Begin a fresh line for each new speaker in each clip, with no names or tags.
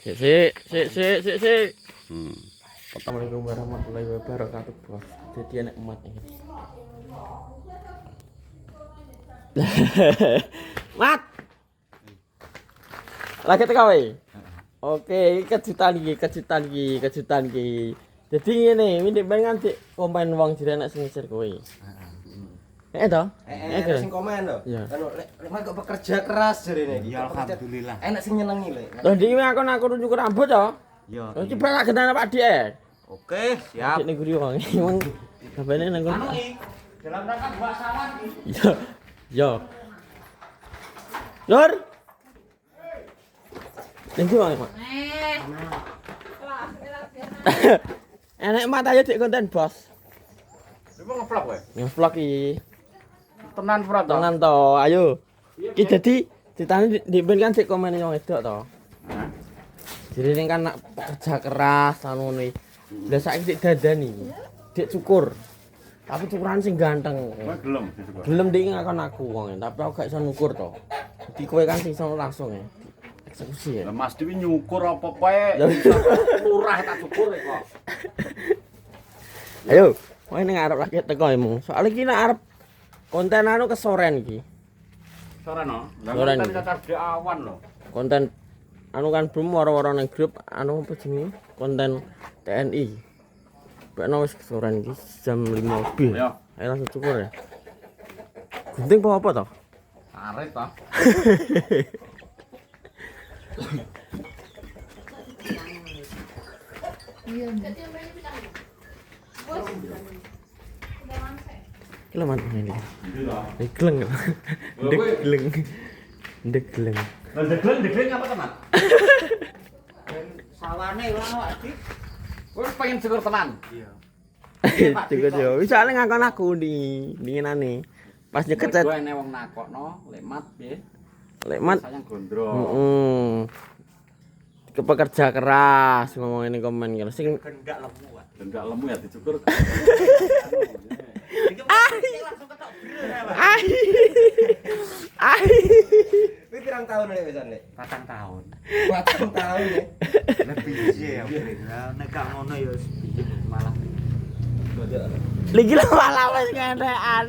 Sik. Assalamualaikum warahmatullahi wabarakatuh, Bos. Jadi enak emat ini. Mat. Lagi teko kowe. Oke, kejutan iki. Jadi ngene, windik ben nganti komen wong jare enak sing ngisir kowe. To?
Sing komen lho. Lek kok pekerja keras jarene iki.
Ya alhamdulillah.
Enak sing nyenengi lek.
Lah iki aku nyukur rambut to.
Ya.
Iki tak gendane Pak Dik.
Oke, siap.
Dik ning guri wong. Wong kabene nang kono.
Anu iki dalam rangka buat sawan iki.
Yo. Lur. Thank you, Pak. Enak mat aja dik konten, Bos.
Coba nge-vlog kowe.
Nge-vlog iki.
Tenan pura to.
Tenan to, ayo. Iki dadi ditane di ben kan sik komen wong wedok to.
Hah?
Jadi ini kan kerja keras anu nih. Lah saiki sik dandani. Dik cukur. Tapi cukuran sing ganteng.
Kowe gelem dicukur.
Gelem dik ngakon aku wong, tapi aku gak iso nukur to. Di kowe kan sing iso langsung ya. Eksekusi ya.
Lah Mas Dewi nyukur apa pae. Lurah tak cukur kok.
Ayo, kowe ning arep lagi teko emu. Soale iki nek arep konten anu kesoren iki.
Sore no. Lah
Sore
kan
nih.
cacar di awan lho.
Konten anu kan belum waro-waro nang grup anu apa jenenge? Konten TNI. Bekno wis kesoren iki jam 5 lebih.
Ayo.
Ayo langsung cukur ya. Gunting apa to?
Arit to.
Kilo mana ini? Degleng. Degleng.
Lah degleng apa teman? Sawane lho awak iki. Kowe pengen cukur tenan? Iya.
Cukur yo. Wis soalé ngakon aku dinginane. Pas nyeket
Gue enek wong nakokno, lek mat piye?
lek mat.
Sayang gondrong.
Heeh. Pekerja keras ngomong ini komen kalau sing
Gendak lemu, Pak. Gendak lemu ya dicukur.
Kuwi pirang tahun lek wisan lek?
4 tahun.
4 tahun ya.
Lebih ya, nek gak ngono ya piye malah.
lagi lah malah wis ngentekan.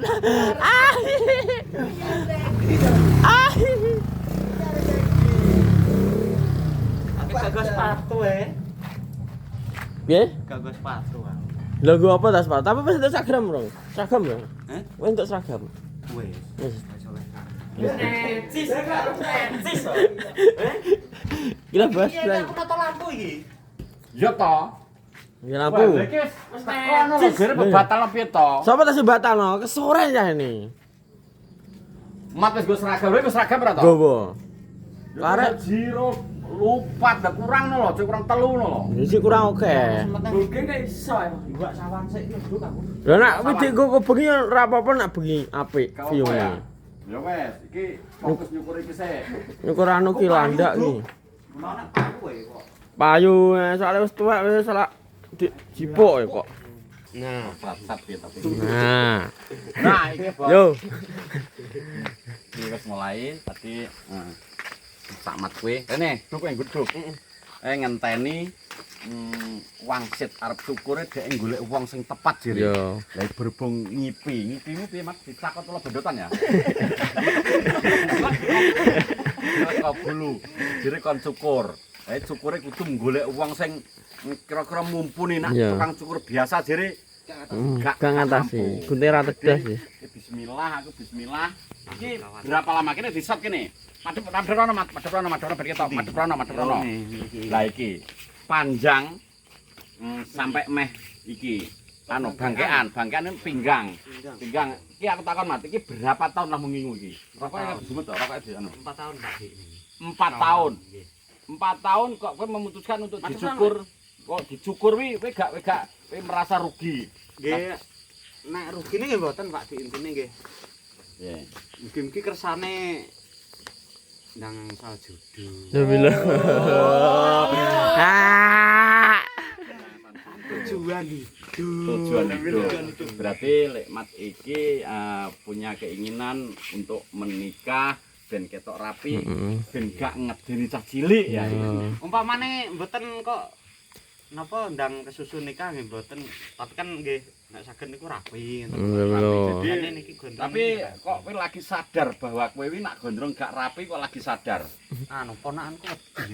Aku gak sepatu
Piye?
Gak sepatu.
Lho gua apa tas Pak? Tapi wis untuk seragam, Bro. Seragam ya?
Heh?
Wis untuk seragam.
Wes.
Wis.
Necis karo necis.
Gila bos bilang.
Aku foto lampu iki. Ya to.
Ya lampu.
Iki wis tekono lho, jare batal piye to?
Sopo tas batal no? Kesore ya ini.
Mat wis go seragam, lho wis seragam ora to?
Gowo. Karek
Jiro lupa dah kurang lho, kurang telu lho.
iki kurang oke.
Oke gak iso emang. Mbak sawan sik iki lho aku.
Lah nek wedi go bengi ora apa-apa nek bengi apik
Kau
view
apa ya?
e.
Ya wes, iki fokus nyukur iki sik.
Nyukur anu ki landak ki.
Mana payu kok.
Payu soalnya wis tuwek wis salah jipuk ya kok.
Nah, sat ya tapi.
Nah.
Nah, iki bos.
Yo.
Iki wis mulai tadi sak mat kowe. Rene, duk yang guduk. Ngenteni wangsit arep syukure dhek golek wong sing tepat jere.
Yo.
Lah berhubung ngipi piye Mas dicakot kula bendotan ya. Kok bulu. Jere kon cukur. Lah cukure kudu golek wong sing kira-kira mumpuni nak
Iya.
tukang cukur biasa jere
Gak ngatasi. Gunting ra tegas sih.
Bismillah, aku bismillah. Iki berapa lama kene di-shot kene? Madhep rono, madhep rono ben ketok, madhep rono. Lah iki panjang sampai meh iki anu bangkean ini pinggang. Iki aku takon Mat, iki berapa tahun lah mengingu iki? Rokoknya dijumet to, rokoknya di anu.
4 tahun Pak.
4 tahun. 4 tahun kok kowe memutuskan untuk dicukur. Kok dicukur wi gak kowe merasa rugi.
Nggih, nek rugine nggih mboten Pak, di intine nggih.
Nggih.
Mugi-mugi kersane ndang saljudu.
Alhamdulillah.
Tujuan hidup.
Tujuan hidup. Berarti lek Mat iki punya keinginan untuk menikah ben ketok rapi,
Heeh.
ben gak ngedeni cah cilik ya.
Umpamane mboten kok napa ndang kesusu nikah nggih mboten, tapi kan nggih nek saged niku rapi ngoten.
Betul.
Jadi niki gondrong.
Tapi kok kowe lagi sadar bahwa kowe iki nak gondrong gak rapi kok lagi sadar.
anu ponakanku wedi.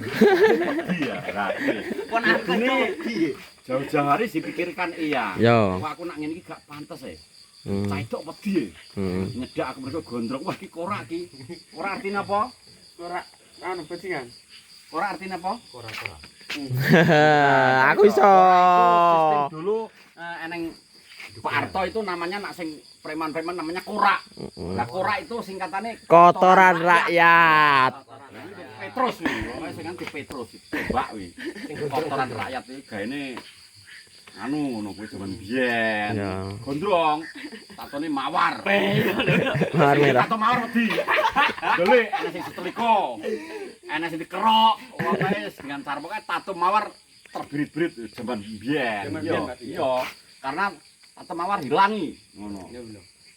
Iya, rapi.
Ponakanku
Ini
wedi.
jauh-jauh hari dipikirkan iya.
Yo.
Wah, aku nak ngene iki gak pantes e.
Hmm.
Cah edok wedi.
Hmm.
Nyedak aku mergo gondrong. Wah, iki korak iki. Ora artine apa?
Ora anu bajingan.
Ora artine apa?
Ora.
Aku iso.
Sistem dulu eneng Pak Harto itu namanya nak sing preman-preman namanya korak. Nah, korak itu singkatannya
Kotoran rakyat.
Petrus nih, pokoknya sing nganti Petrus, Mbak wi. Kotoran rakyat iki gaene anu ngono kuwi jaman biyen.
Ya.
Gondrong. Tatone mawar.
Mawar merah.
Tato mawar wedi. Dole ana sing setrika. Ana sing dikerok. Pokoke dengan cara pokoke tato mawar terbirit-birit jaman biyen. Iya. Karena tato mawar hilangi ngono.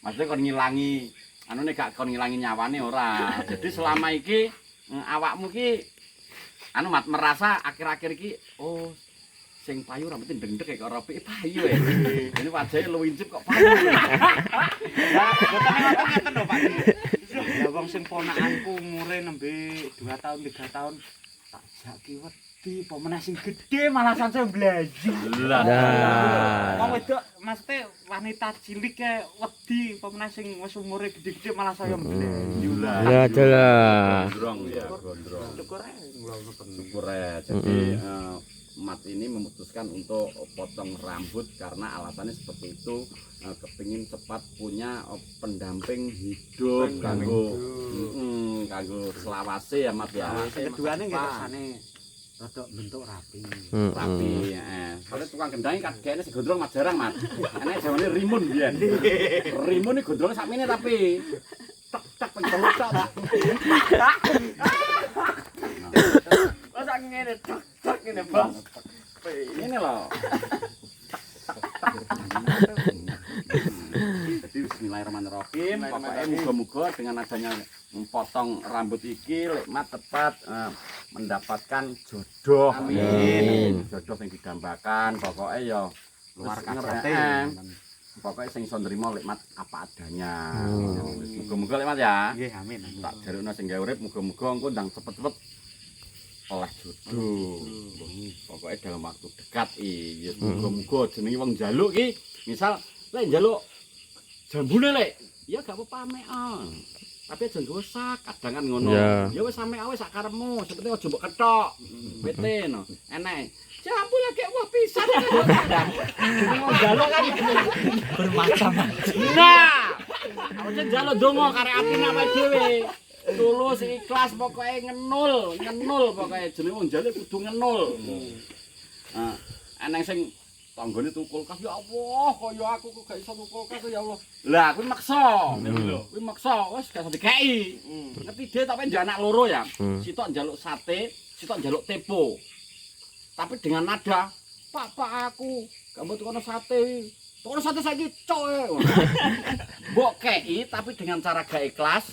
Maksudnya kon ngilangi anune gak kon ngilangi nyawane ora. Jadi selama iki awakmu ki anu merasa akhir-akhir iki oh sing payu rambutnya ndendek kaya rapi payu ya. Ini wajahnya luwincip kok payu.
Ya, boten ngoten lho Pak. Ya wong sing ponakanku umure nembe 2 tahun 3 tahun tak jaki wedi apa meneh sing gedhe malah sansaya blaju.
Nah.
Wong wedok maksudnya wanita cilik kayak wedi apa meneh sing wis umure gedhe-gedhe malah saya blaju lah.
Ya jelas.
Gondrong ya, gondrong.
Syukur ae ngoten.
Syukur ya. Jadi Mat ini memutuskan untuk potong rambut karena alasannya seperti itu, kepingin cepat punya pendamping hidup kanggo kanggo selawase ya Mat ya.
Keduane nggih rasane rada bentuk rapi.
Rapi ya. Soalnya tukang gendang kan kayaknya si gondrong Mat jarang Mat. Enak jawane rimun biyen. Rimun iki gondrongnya sakmene tapi tak pengen tok.
Masa ngene tok ngene Bos.
Ini loh. Jadi bismillahirrahmanirrahim. Pokoknya muga-muga dengan adanya memotong rambut iki Lekmat tepat mendapatkan jodoh.
Amin.
Jodoh yang didambakan. Pokoknya ya
Luar
terus
kasate.
Pokoknya sing iso nrimo Lekmat apa adanya. Muga-muga Lekmat ya.
Nggih, amin.
Tak jarukno sing gawe urip muga-muga engko ndang cepet-cepet oleh jodoh. Pokoknya dalam waktu dekat ya muga-muga jenenge wong njaluk ki, misal lek njaluk jambune lek, ya gak apa-apa mek. Tapi aja nggo sak, kadangan ngono.
Ya.
Ya wis sampe awe sak karepmu, seperti aja mbok kethok. Wete no. Enak. Jambu lagi wah pisan. Wong njaluk kan bermacam-macam. Nah, aja njaluk donga karek atine awake dhewe. Tulus ikhlas pokoknya ngenul pokoknya jenenge wong jale kudu ngenul. Nah, eneng sing tanggane tuku kulkas ya Allah, kaya aku kok gak iso tuku kulkas ya Allah. Lah kuwi maksa. Kuwi maksa wis gak iso dikeki. Ngerti dhewe tapi njaluk anak loro ya. Sitok njaluk sate, sitok njaluk tepo. Tapi dengan nada, "Pak aku gak mau tukono sate." Tukono sate saiki cok. Mbok kei tapi dengan cara gak ikhlas.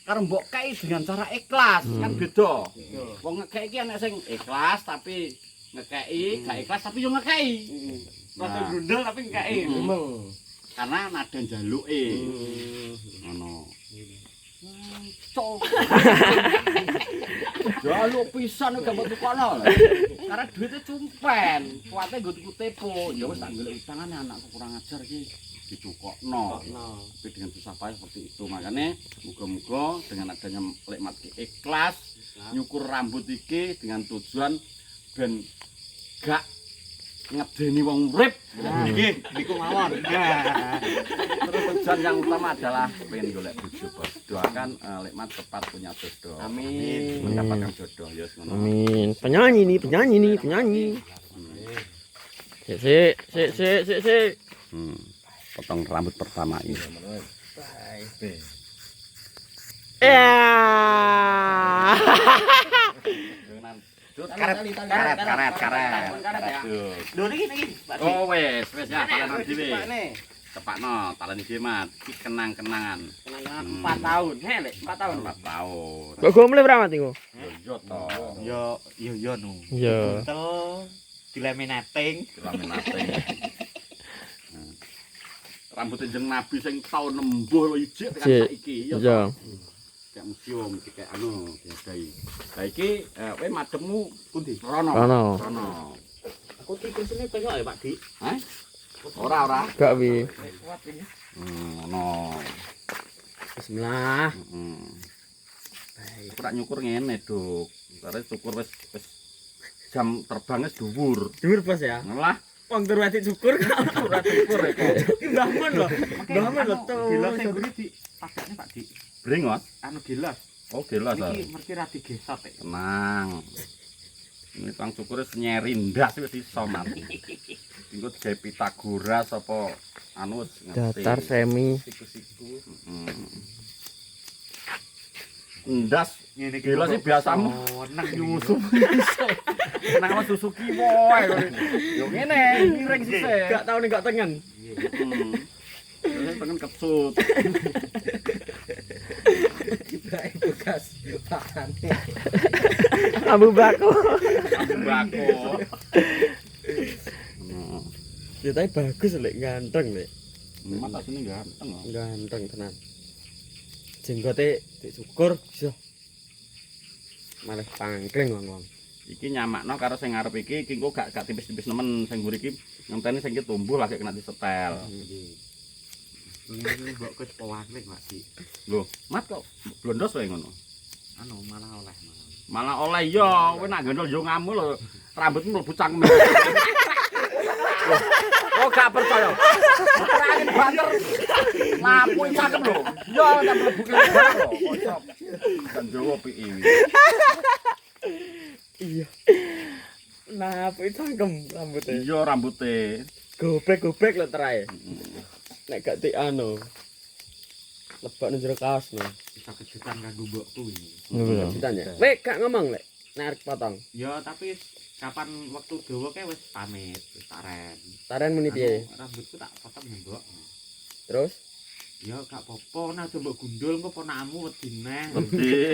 Karo mbok kei dengan cara ikhlas kan beda. Wong ngekei iki ana sing ikhlas tapi ngekei, gak ikhlas tapi yo ngekei. Rada grundel tapi ngekei. Karena nada njaluke. Ngono. Cok. Jaluk pisan gak mbok tukono. Karena duitnya cumpen, kuwate nggo tuku tepo. Ya wis tak golek utangane anakku kurang ajar iki. Dicukokno. Tapi dengan susah payah seperti itu. Makanya muga-muga dengan adanya Lekmat ikhlas nyukur rambut iki dengan tujuan ben gak ngedeni wong urip.
Nggih, niku mawon.
Terus tujuan yang utama adalah pengen golek bojo. Doakan Lekmat cepat punya jodoh.
Amin.
Mendapatkan jodoh ya ngono.
Amin. Penyanyi nih. Sik.
Potong rambut pertama ini.
Ya.
Karet.
Lho niki.
Oh wes ya kalian dhewe. cepakno taleni dhewe mat. Iki kenang-kenangan.
Kenangan 4 tahun. He lek 4 tahun.
4 tahun.
Kok gue mulai beramat iku?
Yo to.
Yo no.
Yo.
Betul. Dilaminating.
Laminate. Rambut jeneng Nabi sing tau nembuh lho ijik tekan saiki.
Yo.
Kayak museum, kayak anu, diadai. Lah iki kowe mademmu pundi?
Rono.
Rono.
Aku iki kursine pengok ya Pak Dik.
Hah? Ora.
Gak wi.
Kuat ini.
Ono.
Bismillah.
Aku tak nyukur ngene, Duk. Karena syukur wis jam terbangnya dhuwur.
Dhuwur bos ya.
Lah,
Wong tur wati syukur
ora syukur iki.
Bangun lho. Bangun lho tuh.
Gelas sing guri di padakne Pak Dik.
Brengot.
Anu gelas.
Oh, gelas ah.
Iki mergi ra digesot e.
Tenang. Ini pang syukur wis nyeri ndas wis iso mati. Engko gawe Pitagoras apa anu wis ngerti.
Datar semi.
Siku-siku. Ndas
Ngene iki
gelas sih biasamu.
Nang
Nyusup. Nang apa susu kiwo ae. Yo ngene, miring sisih.
Gak tau nih gak tengen.
Terus pengen kecut.
Ibrahim bekas pakane.
Abu bako.
Bako.
Ya tapi bagus lek ganteng lek.
Mata sini ganteng kok.
Ganteng tenan. Jenggote dicukur iso. Malah pangkling wong-wong.
Iki nyamakno karo sing ngarep iki engko gak tipis-tipis nemen sing mburi iki ngenteni sing iki tumbuh lagi kena disetel.
Ini mbok wis pewaning Pak Dik.
Lho, mat kok blondos wae ngono.
Anu malah oleh.
Malah oleh yo, kowe nak gendol yo ngamu lho. Rambutmu mlebu cangkem. Oh gak percaya. Angin banter. Lampu cangkem lho. Yo tak mlebu kene barang lho. Kocok. Dan jowo piki.
Iya. Nah, apa itu cangkem rambutnya?
Iya rambute.
Gobrek-gobrek lho terae. Nek gak ti anu. Lebak nang jero kaos lho.
Bisa kejutan kanggo mbokku ini.
Kejutan ya. Wek gak ngomong lek. Nek arep potong.
Ya tapi kapan waktu dawa kae wis pamit, wis taren.
Taren muni piye?
Rambutku tak potong ya, Mbok.
Terus
Ya gak apa-apa, nek coba gundul engko ponakmu wedi neh.
Wedi.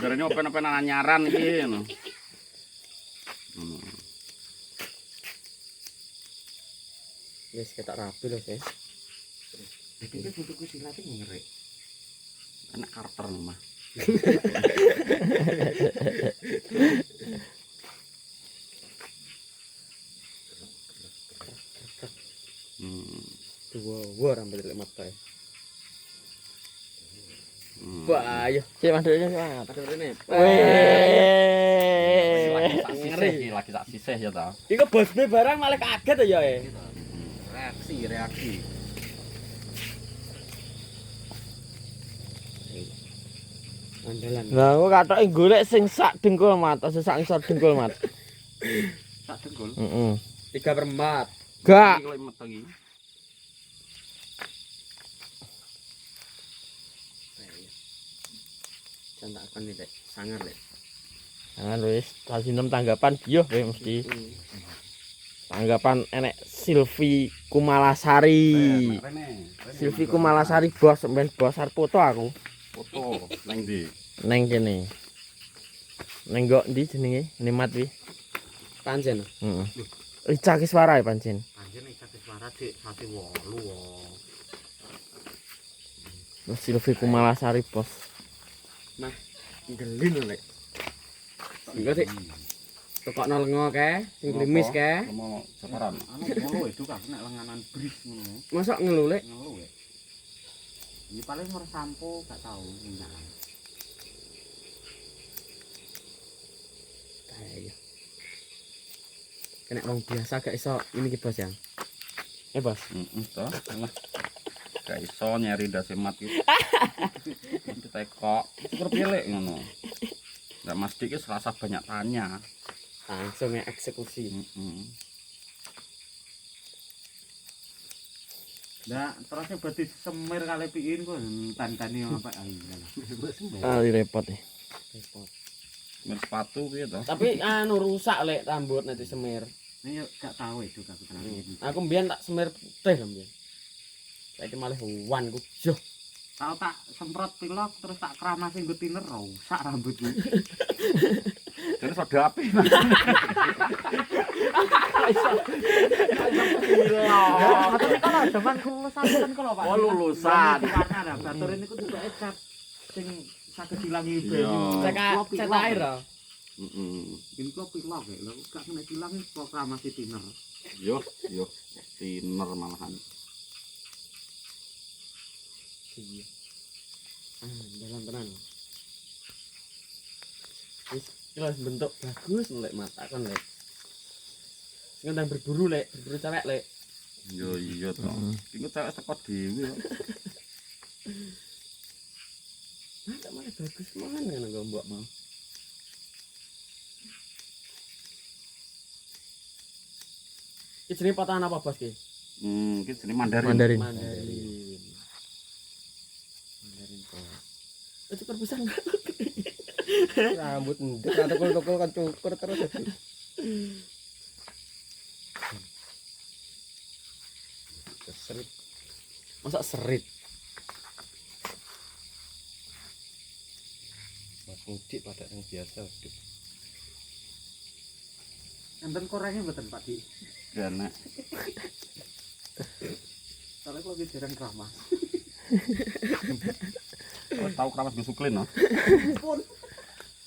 Garane open-openan anyaran iki ngono.
wis ketak rapi lho, Sis.
Iki fotoku silate ngerek.
Enak karakter mah.
Dua rambut lek matai. Wah, ayo. Cek manduknya Mas. Mandukne.
Ngeri lagi tak sisih ya ta.
Iku bosne barang malah kaget ya
Reaksi.
Andalan. Lah kok katoke golek sing sak dengkul mat, aja sak ngisor dengkul mat.
Sak dengkul.
Heeh.
3/4.
Gak.
Iki lek metu iki.
Cantakan nih, Lek. Sangar, Lek. Sangar wis, kasinem tanggapan yo mesti. Tanggapan enek Silvi Kumalasari. Silvi Kumalasari bos, sampean bos arep foto aku.
Foto nang ndi?
Neng kene. Neng kok ndi jenenge? Nemat wi.
Pancen.
Heeh. Rica Kiswara pancen.
Anjen iki sakit suara Dik, sate 8 wong.
Silvi Kumalasari bos.
Nah, gelin lek. Engko Dik. Tokokno lengo kae, sing klimis kae.
Mau separan.
Anu ngono itu kan nek lenganan bris ngono.
Mosok ngelu lek.
Ngelu ya. Ini paling nomor sampo gak tahu minyak.
Ayo. Kena wong biasa gak iso ini ki bos ya. Bos.
Heeh to. Lah. Gak iso nyari ndase mat iki. Kita kok syukur pilih ngono. Lah Mas Dik iki serasa banyak tanya.
Langsung eksekusi.
Heeh.
Nah, terusnya berarti semir kali piin kok tani-tani apa ayo.
Ah, repot nih.
Repot.
Semir sepatu piye to?
Tapi anu rusak lek rambut nanti semir.
Ini gak tahu itu aku tenang.
Aku mbiyen tak semir putih kan mbiyen. Saiki malah wan ku. Yo.
Tau tak semprot pilok terus tak kramasi nggo tiner rusak rambut iki.
Jadi soda api.
Matane kalau zaman lulusan kan kalau Pak.
Oh, lulusan.
Warna batur niku juga cat sing saged dilangi banyu.
Cat air.
Heeh.
Ini kok pilok ya, lho gak kena tilang proklamasi tiner.
Yo, tiner malahan.
Iya. Dalam tenan. Wis jelas bentuk bagus lek mata kan lek. Sing ndang berburu lek, berburu cewek lek.
Yo iya to. Iku cewek teko dhewe kok.
Mata malah bagus mangan ngono mbok mau. Iki jenenge potongan apa, Bos ki?
Iki jenenge Mandarin.
Mandarin.
Mandarin. Mandarin kok. Itu perpisahan.
Rambut ndek atau tukul kan cukur terus.
Serit. Masa serit?
Mas mudik pada yang biasa hidup.
Enten korengnya mboten Pak Di.
Enak.
Soalnya kalau jarang keramas.
Oh, tahu keramas gue suklin no?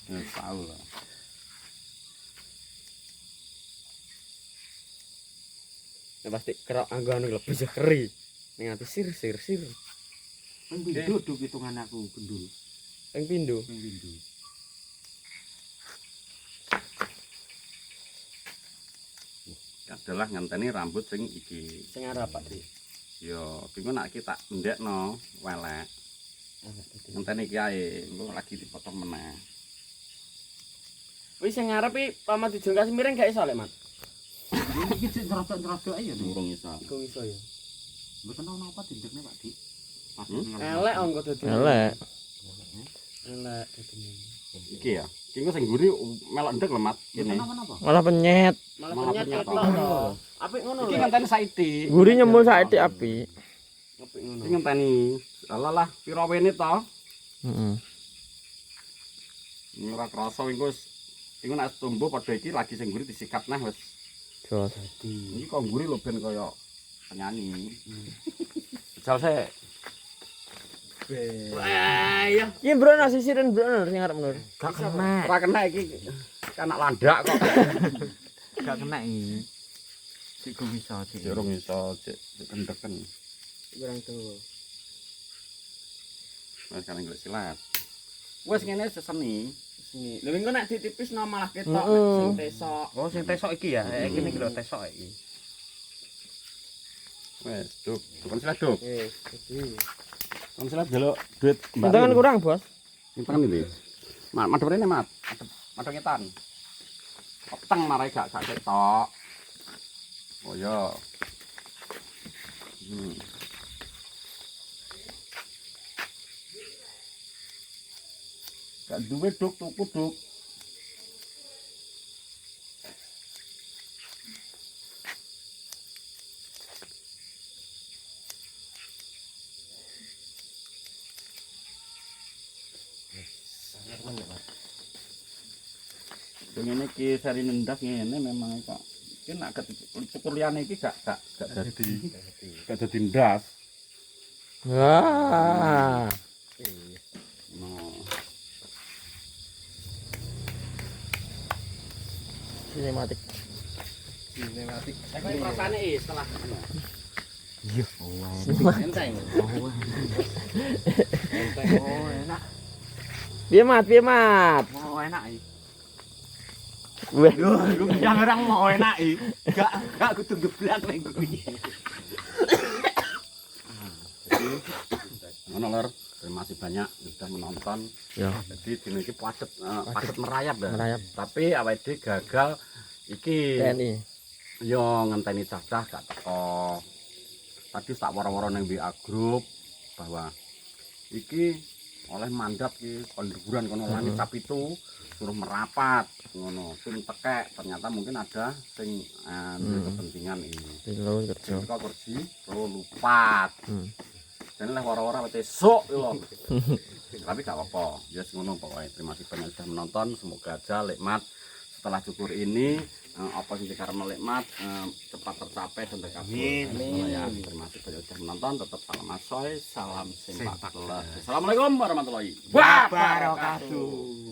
Ya tahu lah.
Ya pasti kerok anggaran lebih bisa keri. Ning ati sir.
Ping pindho duk hitungan aku gendul.
Ping pindho.
Ping pindho.
Adalah ngenteni rambut sing iki.
Sing arep Pak Di.
Yo, bingung nak kita ndekno welek. Ngenteni iki ae, engko lagi dipotong meneh.
Wis sing ngarep iki pamat dijongkas miring gak iso lek, Mat.
Iki sing ngerodok-ngerodok ae ya.
Durung iso.
Iku iso ya.
Mboten ono apa dindekne Pak Di. Pas
Elek anggo dadi.
Elek.
Elek dadi.
Iki ya. Iki engko sing mburi melok ndek lho, Mat. Kene.
Kenapa?
Malah penyet.
Malah
Malah
penyet
penyet,
ketok to. Apik ngono
Iki
lho.
ngenteni saiki.
Guri nyembul saiki api.
Apik ngono.
Iki ngenteni. Alah pira wene to?
Heeh.
Ora krasa engko iku nek tumbuh padha iki lagi sing mburi disikat nah wis.
Jos.
Iki kok mburi lho ben kaya penyanyi. Jal sik.
Ayo.
Iki brono sisiren brono sing arep nur.
Gak kena.
Ora kena iki anak landak kok.
Gak kena iki. Sik kok iso sik.
Durung iso cek kendeken.
Kurang tuwa.
Wis kan golek silat. Wis ngene seseni.
Sini. Lha engko nek ditipis no malah ketok nek
Heeh.
sing tesok.
Oh sing tesok iki ya. Iki iki lho tesok iki.
Wis, duk. Tukang silat duk.
Wis, dadi.
Tukang silat delok duit
Undangan kurang, Bos.
Simpen iki. Mat, madhep rene, Mat. Madhep ngetan. Peteng marai gak ketok. Oh ya. Gak duwe duk tuku duk. Ngene iki seri nendak ngene memang kok. Iki nek cukur liyane iki gak dadi ndas.
Wah.
No.
Sinematik.
Saya perasaane setelah
Enteng.
Oh enak.
Piye mat, piye mat?
Oh enak iki.
Weh.
Duh, yang orang mau enak iki. Gak kudu geblak ning kuwi.
Ngono lor, terima kasih banyak sudah menonton.
Ya,
Jadi dino iki pacet merayap dah.
merayap
Tapi awake dhewe gagal iki
TNI.
yo ngenteni cacah gak teko. Tadi tak woro-woro ning WA grup bahwa iki oleh mandat ki kon liburan kono langit Capitu suruh merapat ngono sing tekek ternyata mungkin ada sing kepentingan ini
Lo kerja.
kok kerji lo lupa dan lah wara-wara besok lho tapi gak apa-apa ya ngono pokoknya terima kasih banyak sudah menonton semoga aja nikmat setelah cukur ini apa sing dikarep nikmat cepat tercapai sampai kabeh ya terima kasih banyak sudah menonton tetap salam asoy salam sepak bola assalamualaikum warahmatullahi wabarakatuh.